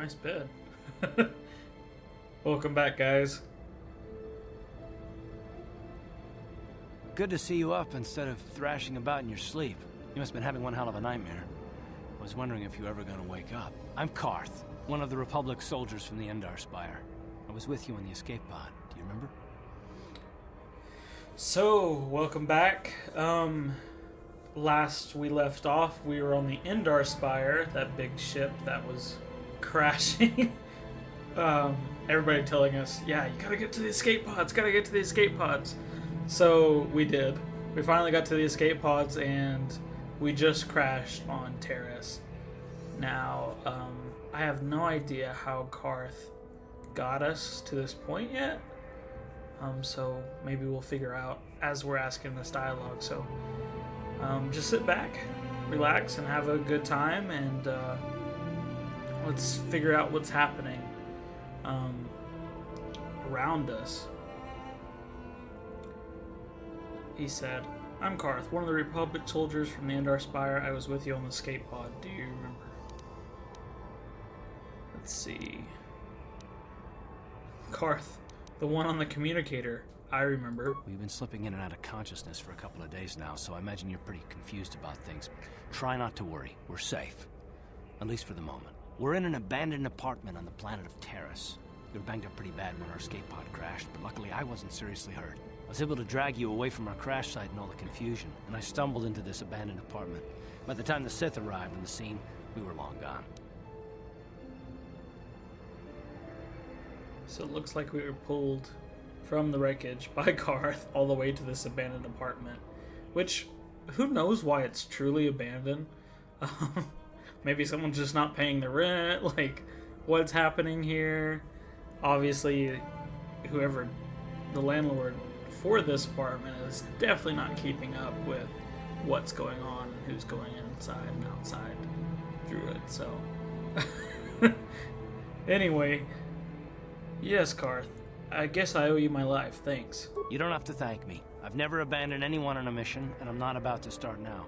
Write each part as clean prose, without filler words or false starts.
Nice bed. Welcome back, guys. Good to see you up instead of thrashing about in your sleep. You must have been having one hell of a nightmare. I was wondering if you were ever going to wake up. I'm Karth, one of the Republic soldiers from the Endar Spire. I was with you on the escape pod. Do you remember? So, welcome back. Last we left off, we were on the Endar Spire, that big ship that was crashing. Everybody telling us, yeah, you gotta get to the escape pods, So we did. We finally got to the escape pods and we just crashed on Taris. Now, I have no idea how Karth got us to this point yet. So maybe we'll figure out as we're asking this dialogue. So just sit back, relax, and have a good time, and let's figure out what's happening around us. He said, I'm Karth, one of the Republic soldiers from the Endar Spire. I was with you on the escape pod. Do you remember? Let's see. Karth, the one on the communicator. I remember. We've been slipping in and out of consciousness for a couple of days now, so I imagine you're pretty confused about things. Try not to worry. We're safe. At least for the moment. We're in an abandoned apartment on the planet of Taris. We were banged up pretty bad when our escape pod crashed, but luckily I wasn't seriously hurt. I was able to drag you away from our crash site and all the confusion, and I stumbled into this abandoned apartment. By the time the Sith arrived on the scene, we were long gone. So it looks like we were pulled from the wreckage by Karth all the way to this abandoned apartment. Which, who knows why it's truly abandoned? Maybe someone's just not paying the rent, like, what's happening here? Obviously, whoever, the landlord for this apartment is definitely not keeping up with what's going on and who's going inside and outside through it, so... Anyway, yes, Karth. I guess I owe you my life. Thanks. You don't have to thank me. I've never abandoned anyone on a mission, and I'm not about to start now.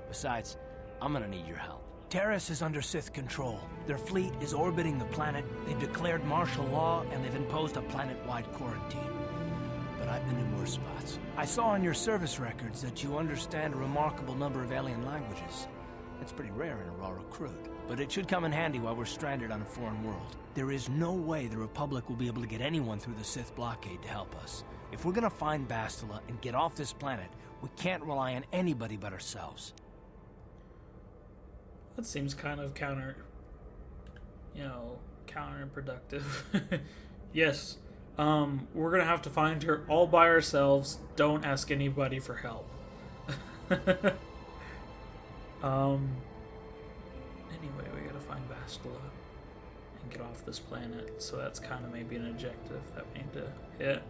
Besides, I'm gonna need your help. Taris is under Sith control. Their fleet is orbiting the planet, they've declared martial law, and they've imposed a planet-wide quarantine. But I've been in worse spots. I saw on your service records that you understand a remarkable number of alien languages. That's pretty rare in a raw recruit. But it should come in handy while we're stranded on a foreign world. There is no way the Republic will be able to get anyone through the Sith blockade to help us. If we're gonna find Bastila and get off this planet, we can't rely on anybody but ourselves. That seems kind of counterproductive. Yes, we're gonna have to find her all by ourselves. Don't ask anybody for help. Anyway, we gotta find Bastila and get off this planet. So that's kind of maybe an objective that we need to hit.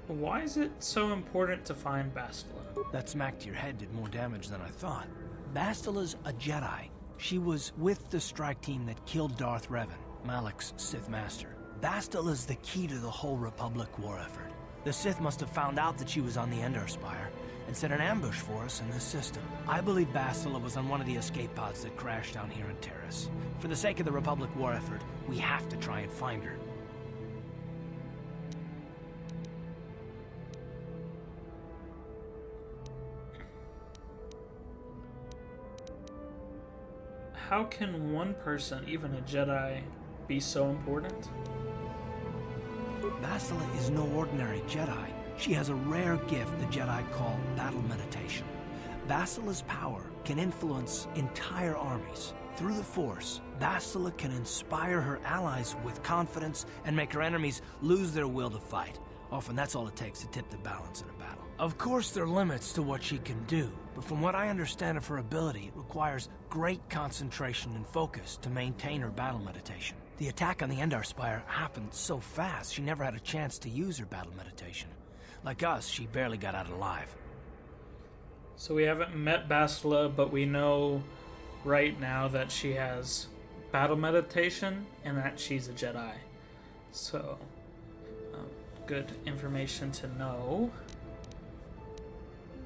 Why is it so important to find Bastila? That smack to your head did more damage than I thought. Bastila's a Jedi. She was with the strike team that killed Darth Revan, Malak's Sith master. Bastila's the key to the whole Republic war effort. The Sith must have found out that she was on the Endar Spire and set an ambush for us in this system. I believe Bastila was on one of the escape pods that crashed down here in Taris. For the sake of the Republic war effort, we have to try and find her. How can one person, even a Jedi, be so important? Bastila is no ordinary Jedi. She has a rare gift the Jedi call battle meditation. Bastila's power can influence entire armies. Through the Force, Bastila can inspire her allies with confidence and make her enemies lose their will to fight. Often that's all it takes to tip the balance in a battle. Of course there are limits to what she can do, but from what I understand of her ability, it requires great concentration and focus to maintain her battle meditation. The attack on the Endar Spire happened so fast, she never had a chance to use her battle meditation. Like us, she barely got out alive. So we haven't met Bastila, but we know right now that she has battle meditation and that she's a Jedi. So, good information to know.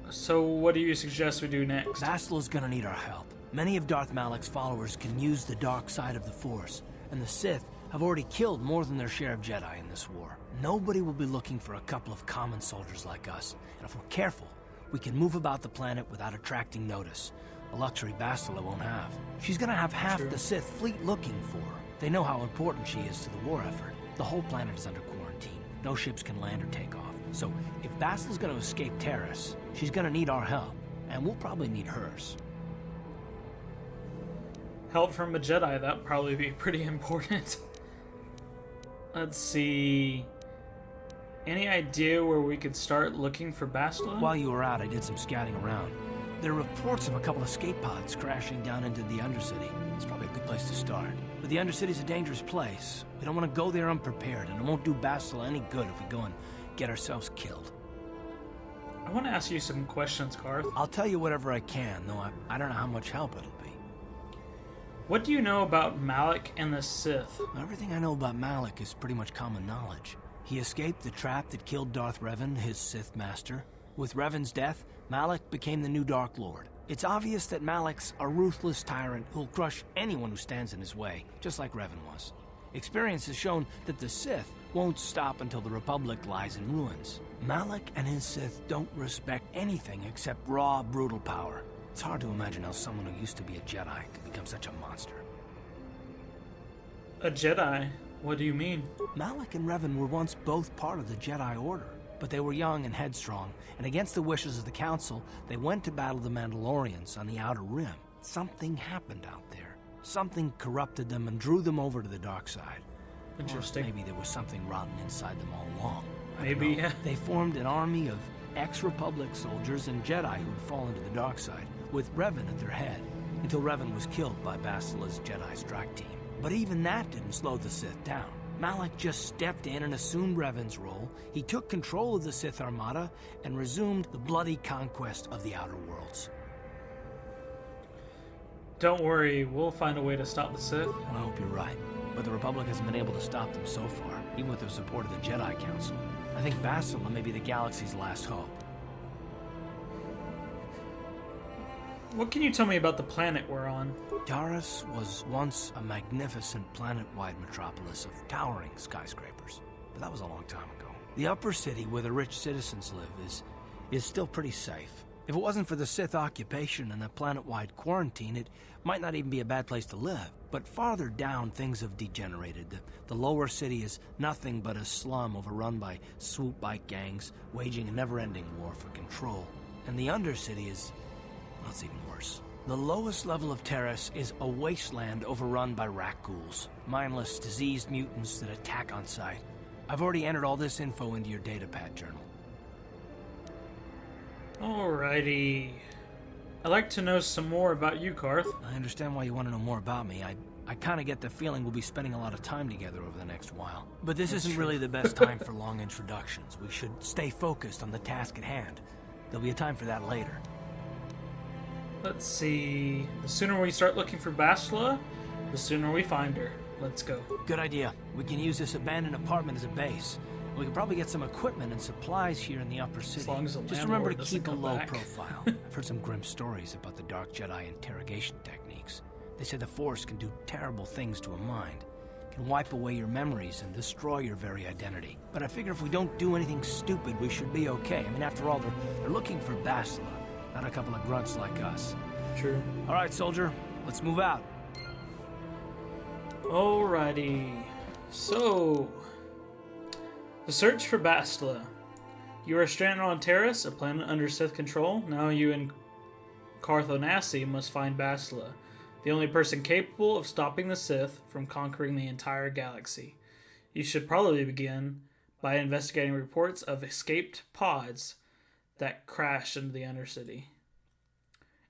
So what do you suggest we do next? Bastila's gonna need our help. Many of Darth Malak's followers can use the dark side of the Force, and the Sith have already killed more than their share of Jedi in this war. Nobody will be looking for a couple of common soldiers like us, and if we're careful, we can move about the planet without attracting notice. A luxury Bastila won't have. She's gonna have half the Sith fleet looking for her. They know how important she is to the war effort. The whole planet is under quarantine. No ships can land or take off. So, if Bastila's gonna escape Taris, she's gonna need our help, and we'll probably need hers. Help from a Jedi, that'd probably be pretty important. Let's see. Any idea where we could start looking for Bastila? While you were out, I did some scouting around. There are reports of a couple of escape pods crashing down into the Undercity. It's probably a good place to start. But the Undercity's a dangerous place. We don't want to go there unprepared, and it won't do Bastila any good if we go and get ourselves killed. I want to ask you some questions, Karth. I'll tell you whatever I can, though I don't know how much help it'll be. What do you know about Malak and the Sith? Everything I know about Malak is pretty much common knowledge. He escaped the trap that killed Darth Revan, his Sith master. With Revan's death, Malak became the new Dark Lord. It's obvious that Malak's a ruthless tyrant who'll crush anyone who stands in his way, just like Revan was. Experience has shown that the Sith won't stop until the Republic lies in ruins. Malak and his Sith don't respect anything except raw, brutal power. It's hard to imagine how someone who used to be a Jedi could become such a monster. A Jedi? What do you mean? Malak and Revan were once both part of the Jedi Order, but they were young and headstrong, and against the wishes of the Council, they went to battle the Mandalorians on the Outer Rim. Something happened out there. Something corrupted them and drew them over to the dark side. Interesting. Or maybe there was something rotten inside them all along. Maybe, yeah. They formed an army of ex-Republic soldiers and Jedi who'd fallen to the dark side, with Revan at their head, until Revan was killed by Bastila's Jedi strike team. But even that didn't slow the Sith down. Malak just stepped in and assumed Revan's role. He took control of the Sith Armada and resumed the bloody conquest of the Outer Worlds. Don't worry, we'll find a way to stop the Sith. I hope you're right, but the Republic hasn't been able to stop them so far, even with the support of the Jedi Council. I think Bastila may be the galaxy's last hope. What can you tell me about the planet we're on? Taris was once a magnificent planet-wide metropolis of towering skyscrapers, but that was a long time ago. The upper city where the rich citizens live is still pretty safe. If it wasn't for the Sith occupation and the planet-wide quarantine, it might not even be a bad place to live. But farther down, things have degenerated. The lower city is nothing but a slum overrun by swoop bike gangs, waging a never-ending war for control. And the undercity is... well, it's even worse. The lowest level of Taris is a wasteland overrun by rat ghouls, mindless, diseased mutants that attack on sight. I've already entered all this info into your datapad journal. Alrighty. I'd like to know some more about you, Karth. I understand why you want to know more about me. I kind of get the feeling we'll be spending a lot of time together over the next while. But this isn't really the best time for long introductions. We should stay focused on the task at hand. There'll be a time for that later. Let's see. The sooner we start looking for Bastila, the sooner we find her. Let's go. Good idea. We can use this abandoned apartment as a base. We can probably get some equipment and supplies here in the upper city. As long as the just remember to landlord keep a doesn't low come back. profile. I've heard some grim stories about the Dark Jedi interrogation techniques. They say the Force can do terrible things to a mind. It can wipe away your memories and destroy your very identity. But I figure if we don't do anything stupid, we should be okay. I mean, after all, they're looking for Bastila, not a couple of grunts like us. True. All right, soldier, let's move out. Alrighty. So, the search for Bastila. You are stranded on Taris, a planet under Sith control. Now you and Karth Onasi must find Bastila, the only person capable of stopping the Sith from conquering the entire galaxy. You should probably begin by investigating reports of escaped pods that crashed into the Undercity.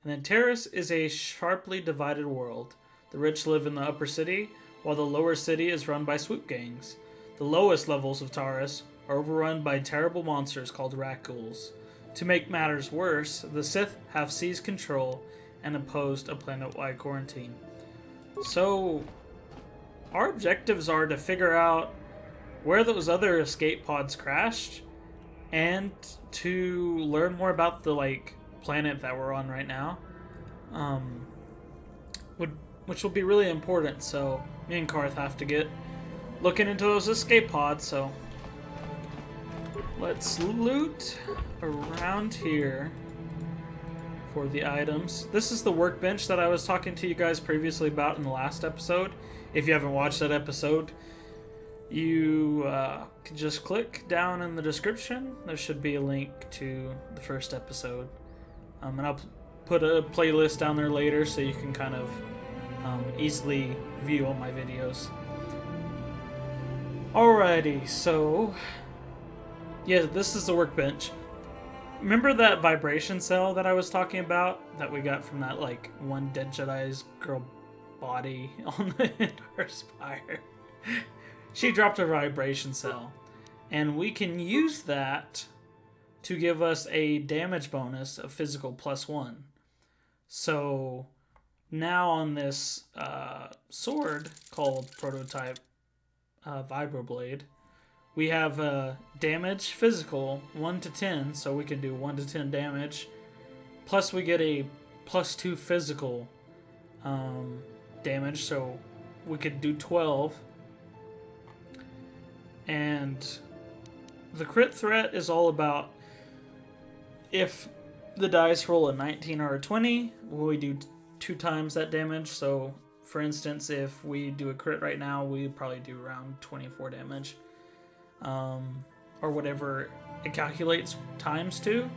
And then Taris is a sharply divided world. The rich live in the upper city, while the lower city is run by swoop gangs. The lowest levels of Taris are overrun by terrible monsters called rat ghouls. To make matters worse, the Sith have seized control and imposed a planet-wide quarantine. So, our objectives are to figure out where those other escape pods crashed, and to learn more about the, planet that we're on right now. which will be really important. So me and Karth have to get looking into those escape pods. So let's loot around here for the items. This is the workbench that I was talking to you guys previously about in the last episode. If you haven't watched that episode, you can just click down in the description. There should be a link to the first episode. And I'll put a playlist down there later so you can kind of easily view all my videos. Alrighty, so yeah, this is the workbench. Remember that vibration cell that I was talking about that we got from that like one dead Jedi's girl body on the Endar Spire? She dropped a vibration cell, and we can use that to give us a damage bonus of physical +1. So now on this sword called Prototype Vibroblade, we have damage physical 1 to 10, so we can do 1 to 10 damage. Plus we get a +2 physical damage, so we could do 12. And the crit threat is all about if the dice roll a 19 or a 20, we do 2 times that damage. So for instance, if we do a crit right now, we probably do around 24 damage. Or whatever it calculates times to.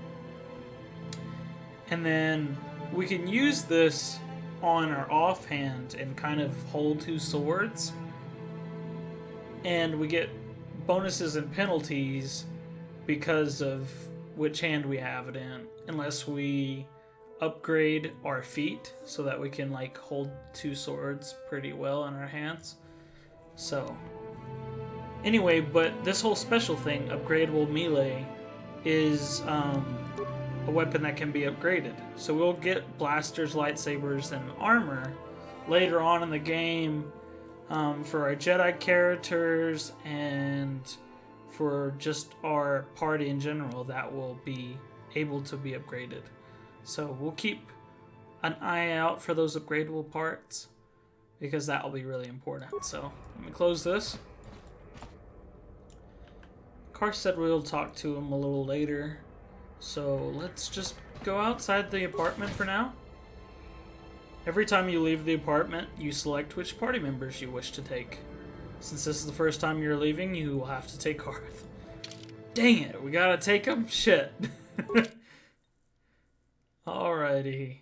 And then we can use this on our offhand and kind of hold 2 swords. And we get bonuses and penalties because of which hand we have it in, unless we upgrade our feet so that we can like hold 2 swords pretty well in our hands. So anyway, but this whole special thing, upgradable melee, is a weapon that can be upgraded. So we'll get blasters, lightsabers, and armor later on in the game for our Jedi characters and for just our party in general that will be able to be upgraded. So we'll keep an eye out for those upgradable parts because that will be really important. So let me close this. Karth said we'll talk to him a little later, so let's just go outside the apartment for now. Every time you leave the apartment, you select which party members you wish to take. Since this is the first time you're leaving, you will have to take Karth. Dang it, we gotta take him? Shit. Alrighty.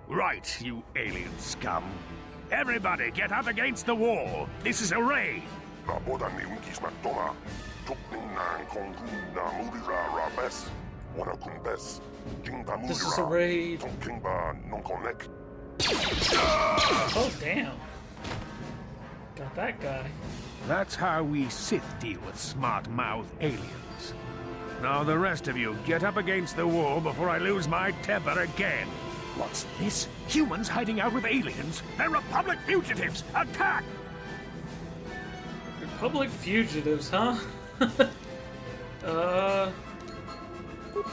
Right, you alien scum. Everybody get up against the wall. This is a raid. This is a raid. Oh, damn. Got that guy. That's how we Sith deal with smart-mouth aliens. Now the rest of you, get up against the wall before I lose my temper again. What's this? Humans hiding out with aliens? They're Republic fugitives! Attack! Republic fugitives, huh?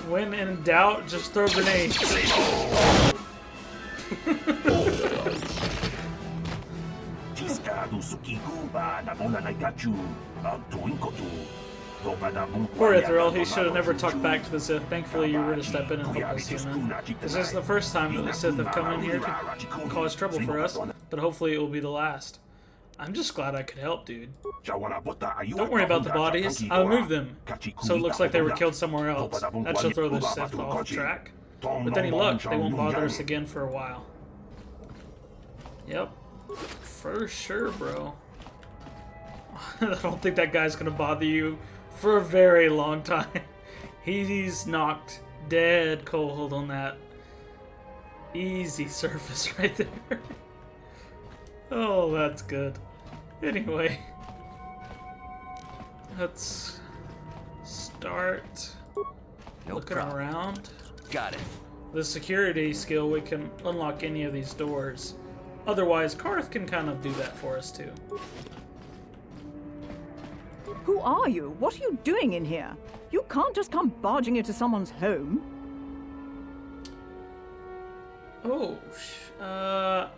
When in doubt, just throw grenades. Poor Ithril, he should have never talked back to the Sith. Thankfully, you were to step in and help us, human. This is the first time that the Sith have come in here to cause trouble for us, but hopefully it will be the last. I'm just glad I could help, dude. Don't worry about the bodies. I'll move them. So it looks like they were killed somewhere else. That should throw the Sith off track. With any luck, they won't bother us again for a while. Yep. For sure, bro. I don't think that guy's gonna bother you for a very long time. He's knocked dead cold on that easy surface right there. Oh, that's good. Anyway, let's start looking around. Got it. The security skill, we can unlock any of these doors. Otherwise, Karth can kind of do that for us too. Who are you? What are you doing in here? You can't just come barging into someone's home. Oh,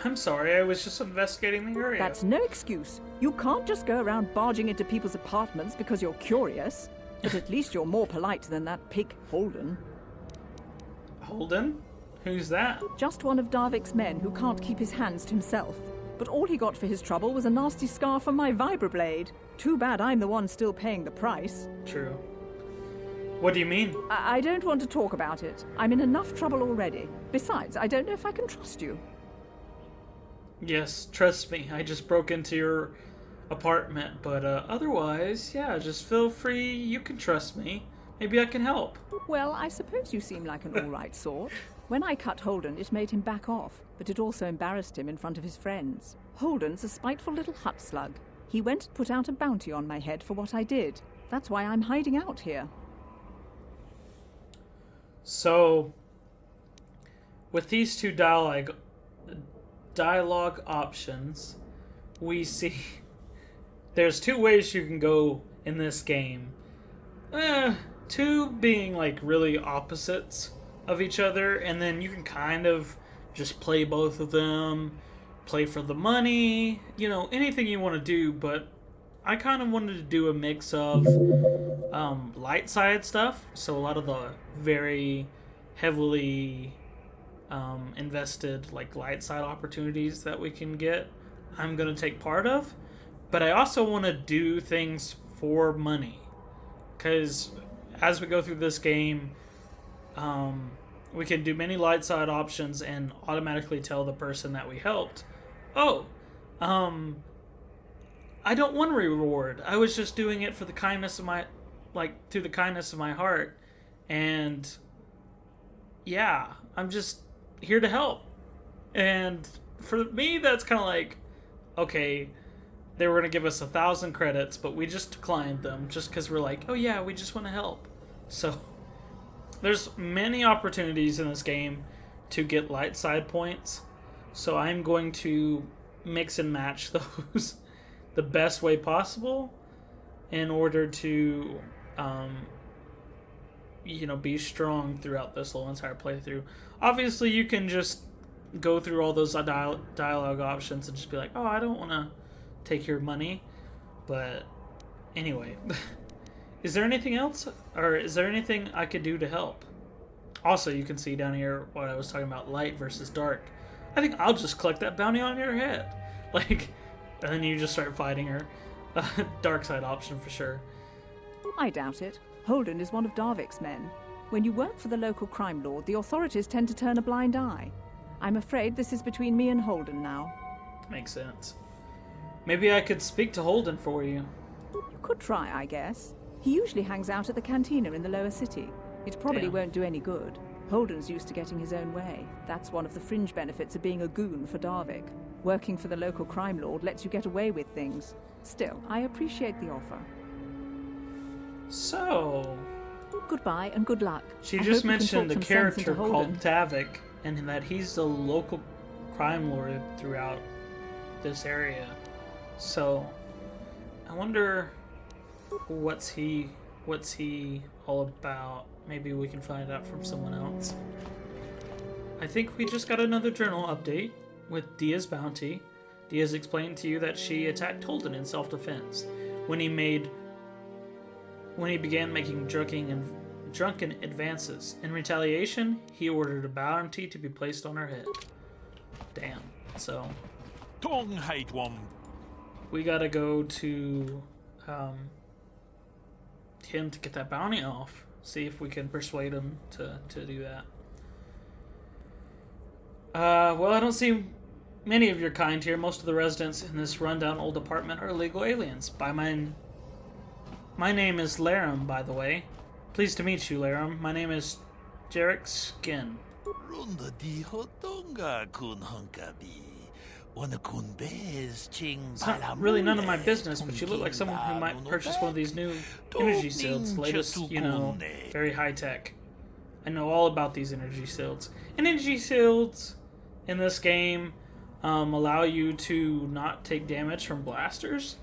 I'm sorry. I was just investigating the area. That's no excuse. You can't just go around barging into people's apartments because you're curious. But at least you're more polite than that pig Holden. Holden? Who's that? Just one of Darvik's men who can't keep his hands to himself. But all he got for his trouble was a nasty scar from my vibroblade. Too bad I'm the one still paying the price. True. What do you mean? I don't want to talk about it. I'm in enough trouble already. Besides, I don't know if I can trust you. Yes, trust me. I just broke into your apartment, but otherwise, yeah, just feel free. You can trust me. Maybe I can help. Well, I suppose you seem like an all-right sort. When I cut Holden, it made him back off, but it also embarrassed him in front of his friends. Holden's a spiteful little hut slug. He went and put out a bounty on my head for what I did. That's why I'm hiding out here. So, with these two dialogue options, we see there's two ways you can go in this game. Two being like really opposites of each other, and then you can kind of just play both of them, play for the money, you know, anything you want to do, but I kind of wanted to do a mix of light side stuff, so a lot of the very heavily invested like light side opportunities that we can get, I'm going to take part of, but I also want to do things for money, because as we go through this game, we can do many light side options and automatically tell the person that we helped, oh, I don't want a reward. I was just doing it for the kindness of my, like, through the kindness of my heart. And, yeah, I'm just here to help. And for me, that's kind of like, okay, they were going to give us 1,000 credits, but we just declined them just because we're like, oh yeah, we just want to help. So, there's many opportunities in this game to get light side points. So I'm going to mix and match those the best way possible in order to, be strong throughout this whole entire playthrough. Obviously, you can just go through all those dialogue options and just be like, oh, I don't want to take your money. But anyway, is there anything else? Or is there anything I could do to help? Also, you can see down here what I was talking about, light versus dark. I think I'll just collect that bounty on your head. Like, and then you just start fighting her. Dark side option for sure. I doubt it. Holden is one of Darvik's men. When you work for the local crime lord, the authorities tend to turn a blind eye. I'm afraid this is between me and Holden now. Makes sense. Maybe I could speak to Holden for you. You could try, I guess. He usually hangs out at the cantina in the lower city. It probably won't do any good. Holden's used to getting his own way. That's one of the fringe benefits of being a goon for Darvik. Working for the local crime lord lets you get away with things. Still, I appreciate the offer. So... Goodbye and good luck. She just mentioned the character called Davik, and that he's the local crime lord throughout this area. So, I wonder what's he all about. Maybe we can find out from someone else. I think we just got another journal update with Dia's bounty. Dia's explained to you that she attacked Holden in self-defense when he began making drunken advances. In retaliation, he ordered a bounty to be placed on her head. Damn. So we gotta go to him to get that bounty off. See if we can persuade him to do that. Well, I don't see many of your kind here. Most of the residents in this rundown old apartment are illegal aliens. My name is Laram, by the way. Pleased to meet you, Laram. My name is Jarek Skin. It's not really none of my business, but you look like someone who might purchase one of these new energy shields. Latest, very high-tech. I know all about these energy shields. Energy shields in this game allow you to not take damage from blasters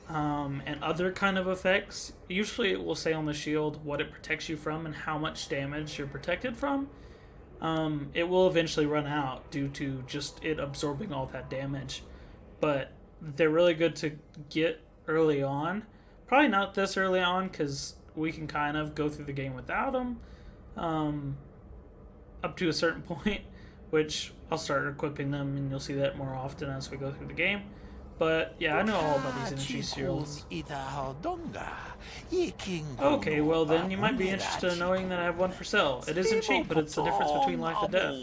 and other kind of effects. Usually it will say on the shield what it protects you from and how much damage you're protected from. It will eventually run out due to just it absorbing all that damage. But they're really good to get early on. Probably not this early on because we can kind of go through the game without them up to a certain point, which I'll start equipping them and you'll see that more often as we go through the game. But yeah, I know all about these energy shields. Okay, well then you might be interested in knowing that I have one for sale. It isn't cheap, but it's the difference between life and death.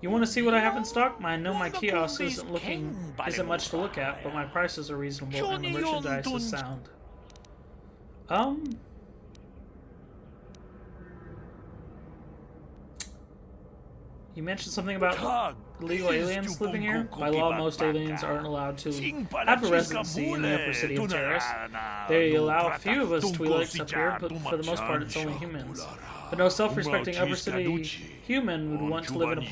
You want to see what I have in stock? I know my kiosk isn't much to look at, but my prices are reasonable and the merchandise is sound. You mentioned something about illegal aliens living here. By law, most aliens aren't allowed to have a residency in the upper city of Taris. They allow a few of us Twi'leks up here, but for the most part it's only humans. But no self-respecting upper city human would want to live in the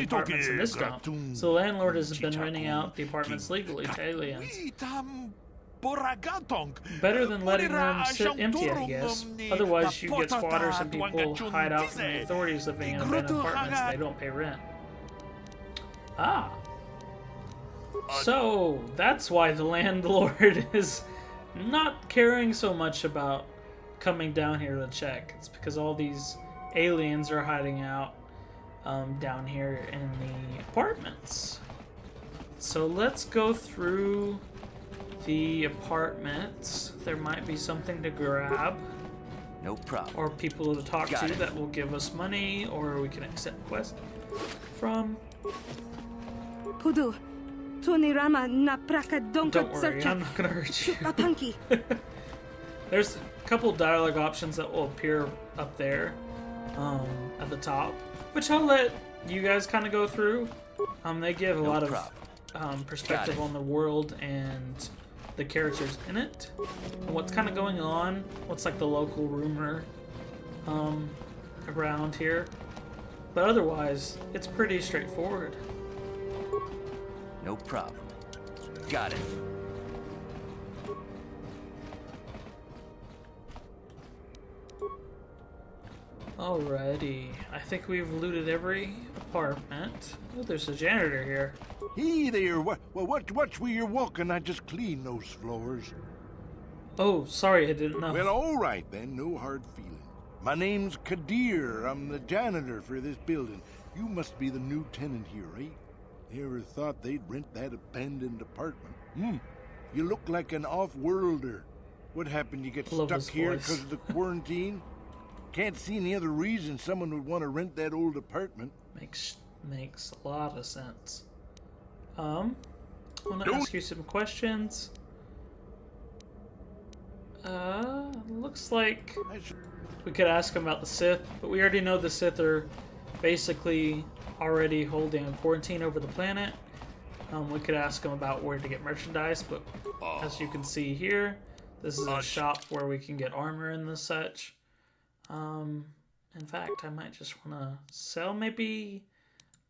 apartments in this dump. So the landlord has been renting out the apartments legally to aliens. Better than letting them sit empty, I guess. Otherwise, you get squatters and people hide out from the authorities living in abandoned apartments and they don't pay rent. Ah. So, that's why the landlord is not caring so much about coming down here to check. It's because all these aliens are hiding out down here in the apartments. So, let's go through the apartments. There might be something to grab. No problem. Or people to talk to that will give us money, or we can accept quests from. Don't worry, I'm not gonna hurt you. There's a couple dialogue options that will appear up there at the top, which I'll let you guys kind of go through. They give a lot of perspective on the world and the characters in it, and what's kind of going on, what's like the local rumor around here. But otherwise, it's pretty straightforward. No problem. Got it. Alrighty, I think we've looted every apartment. Oh, there's a janitor here. Hey there, watch where you're walking. I just cleaned those floors. Oh, sorry, I didn't know. Well, all right then, no hard feeling. My name's Kadir. I'm the janitor for this building. You must be the new tenant here, right? Ever thought they'd rent that abandoned apartment? You look like an off-worlder. What happened? You get stuck here because of the quarantine? Can't see any other reason someone would want to rent that old apartment. Makes a lot of sense. I want to ask you some questions. Looks like we could ask him about the Sith, but we already know the Sith are basically already holding a quarantine over the planet. We could ask him about where to get merchandise, but as you can see here, this is a shop where we can get armor and the such. In fact, I might just want to sell maybe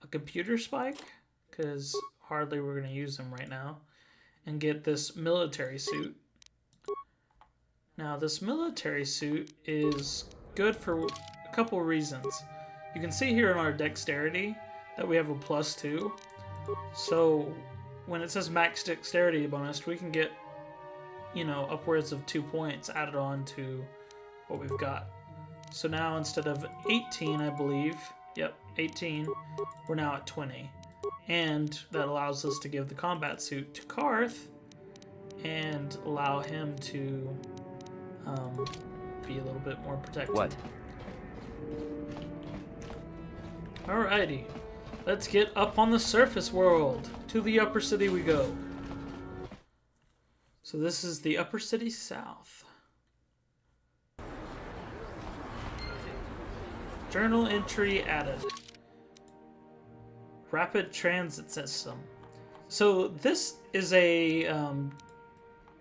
a computer spike, because hardly we're going to use them right now, and get this military suit. Now, this military suit is good for a couple reasons. You can see here in our dexterity that we have a +2. So, when it says max dexterity bonus, we can get, you know, upwards of 2 points added on to what we've got. So now instead of 18, I believe, yep, 18, we're now at 20. And that allows us to give the combat suit to Karth and allow him to be a little bit more protected. What? Alrighty, let's get up on the surface world. To the upper city we go. So this is the upper city south. Journal entry added. Rapid transit system. So this is a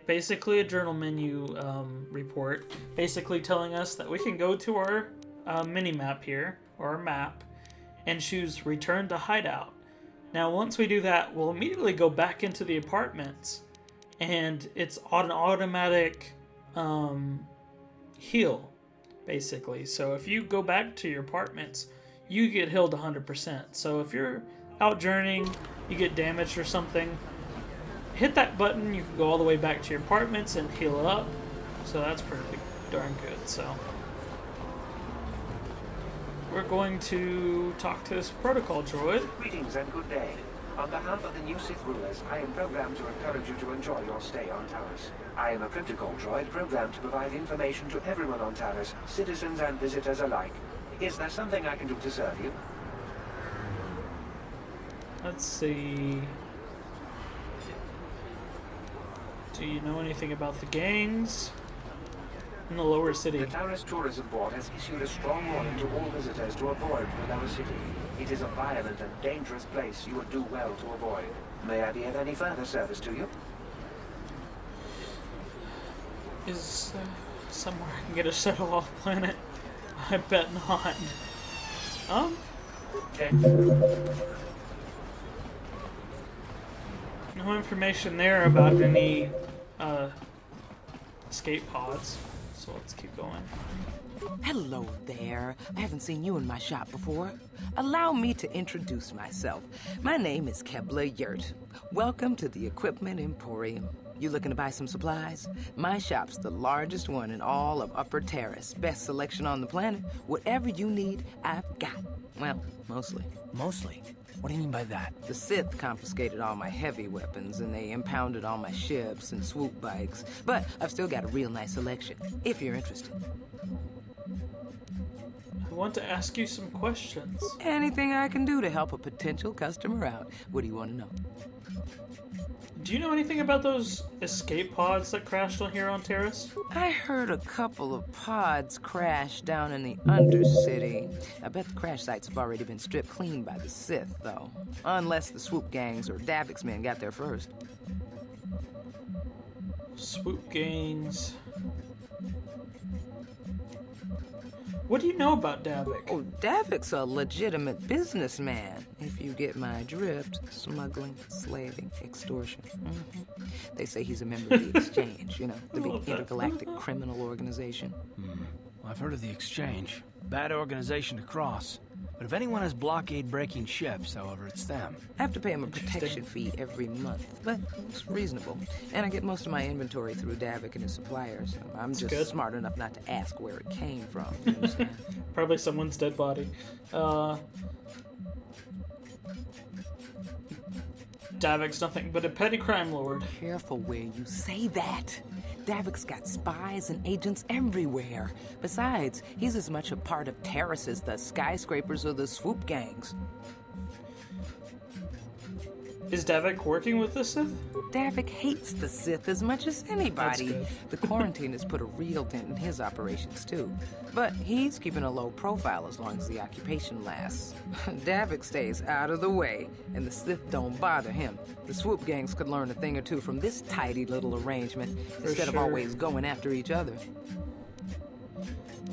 basically a journal menu report, basically telling us that we can go to our mini-map here, or our map, and choose Return to Hideout. Now once we do that, we'll immediately go back into the apartments, and it's on an automatic heal. basically. So if you go back to your apartments, you get healed 100%. So if you're out journeying, you get damaged or something, hit that button, you can go all the way back to your apartments and heal up. So that's pretty darn good. So we're going to talk to this protocol droid. Greetings and good day. On behalf of the new Sith rulers, I am programmed to encourage you to enjoy your stay on Taris. I am a protocol droid programmed to provide information to everyone on Taris, citizens and visitors alike. Is there something I can do to serve you? Let's see. Do you know anything about the gangs in the lower city? The Taris Tourism Board has issued a strong warning to all visitors to avoid the lower city. It is a violent and dangerous place you would do well to avoid. May I be of any further service to you? Is somewhere I can get a shuttle off planet? I bet not. Okay. No information there about any escape pods. So let's keep going. Hello there. I haven't seen you in my shop before. Allow me to introduce myself. My name is Kebla Yurt. Welcome to the Equipment Emporium. You looking to buy some supplies? My shop's the largest one in all of Upper Terrace. Best selection on the planet. Whatever you need, I've got. Well, mostly. Mostly? What do you mean by that? The Sith confiscated all my heavy weapons, and they impounded all my ships and swoop bikes. But I've still got a real nice selection, if you're interested. I want to ask you some questions. Anything I can do to help a potential customer out. What do you want to know? Do you know anything about those escape pods that crashed on here on Taris? I heard a couple of pods crash down in the Undercity. I bet the crash sites have already been stripped clean by the Sith, though. Unless the swoop gangs or Davik's men got there first. Swoop gangs. What do you know about Davik? Oh, Davik's a legitimate businessman, if you get my drift. Smuggling, slaving, extortion. They say he's a member of the Exchange, you know, the big intergalactic criminal organization. Well, I've heard of the Exchange. Bad organization to cross. But if anyone has blockade-breaking ships, however, it's them. I have to pay him a protection fee every month, but it's reasonable. And I get most of my inventory through Davik and his suppliers. I'm just good. smart enough not to ask where it came from, you understand? Probably someone's dead body. Davik's nothing but a petty crime lord. Careful where you say that. Davik's got spies and agents everywhere. Besides, he's as much a part of Taris as the skyscrapers or the swoop gangs. Is Davik working with the Sith? Davik hates the Sith as much as anybody. That's The quarantine has put a real dent in his operations, too. But he's keeping a low profile as long as the occupation lasts. Davik stays out of the way, and the Sith don't bother him. The swoop gangs could learn a thing or two from this tidy little arrangement, instead of sure. always going after each other.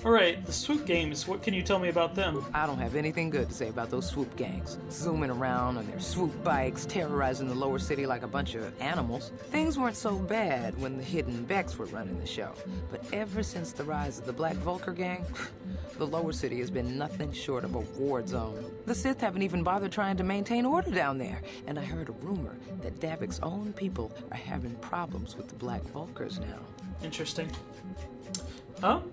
Alright, the swoop games, what can you tell me about them? I don't have anything good to say about those swoop gangs. Zooming around on their swoop bikes, terrorizing the lower city like a bunch of animals. Things weren't so bad when the Hidden Becks were running the show. But ever since the rise of the Black Vulcar gang, the lower city has been nothing short of a war zone. The Sith haven't even bothered trying to maintain order down there. And I heard a rumor that Davik's own people are having problems with the Black Vulcars now. Interesting. Oh?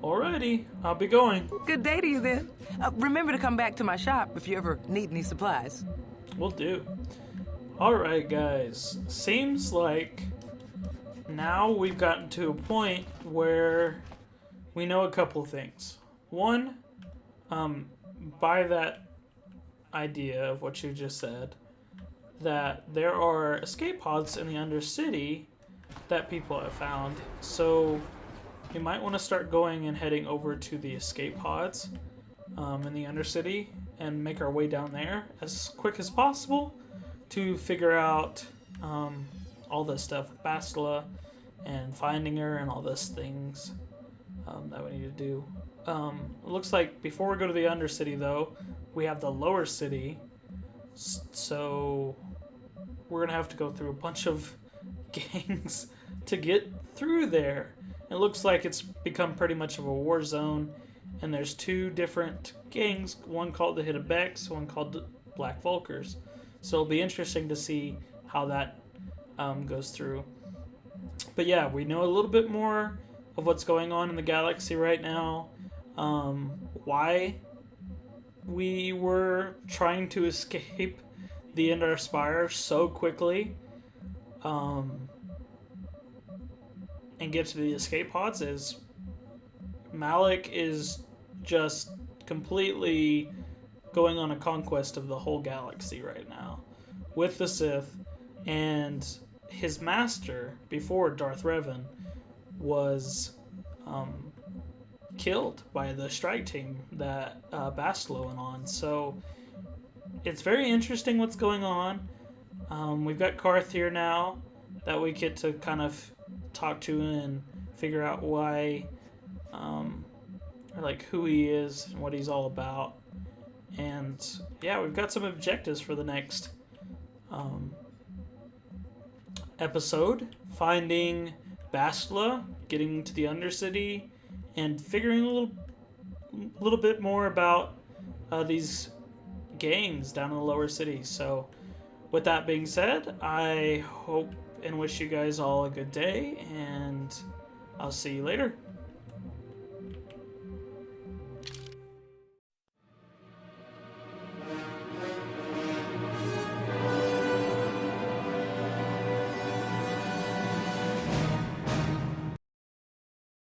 Alrighty, I'll be going. Good day to you then. Remember to come back to my shop if you ever need any supplies. Will do. Alright, guys. Seems like now we've gotten to a point where we know a couple things. One, by that idea of what you just said, that there are escape pods in the Undercity that people have found. So we might want to start going and heading over to the escape pods in the Undercity and make our way down there as quick as possible to figure out all this stuff with Bastila and finding her and all those things that we need to do. It looks like before we go to the Undercity, though, we have the lower city, so we're going to have to go through a bunch of gangs to get through there. It looks like it's become pretty much of a war zone, and there's two different gangs, one called the Hidden Becks, one called the Black Vulkars. So it'll be interesting to see how that goes through. But yeah, we know a little bit more of what's going on in the galaxy right now, why we were trying to escape the Endar Spire so quickly, and get to the escape pods is Malik is just completely going on a conquest of the whole galaxy right now with the Sith, and his master before Darth Revan was killed by the strike team that Bastila went on. So it's very interesting what's going on. We've got Karth here now that we get to kind of talk to and figure out why, like who he is and what he's all about. And yeah, we've got some objectives for the next episode. Finding Bastila, getting to the Undercity, and figuring a little bit more about these gangs down in the lower cities. So with that being said, I hope and wish you guys all a good day, and I'll see you later.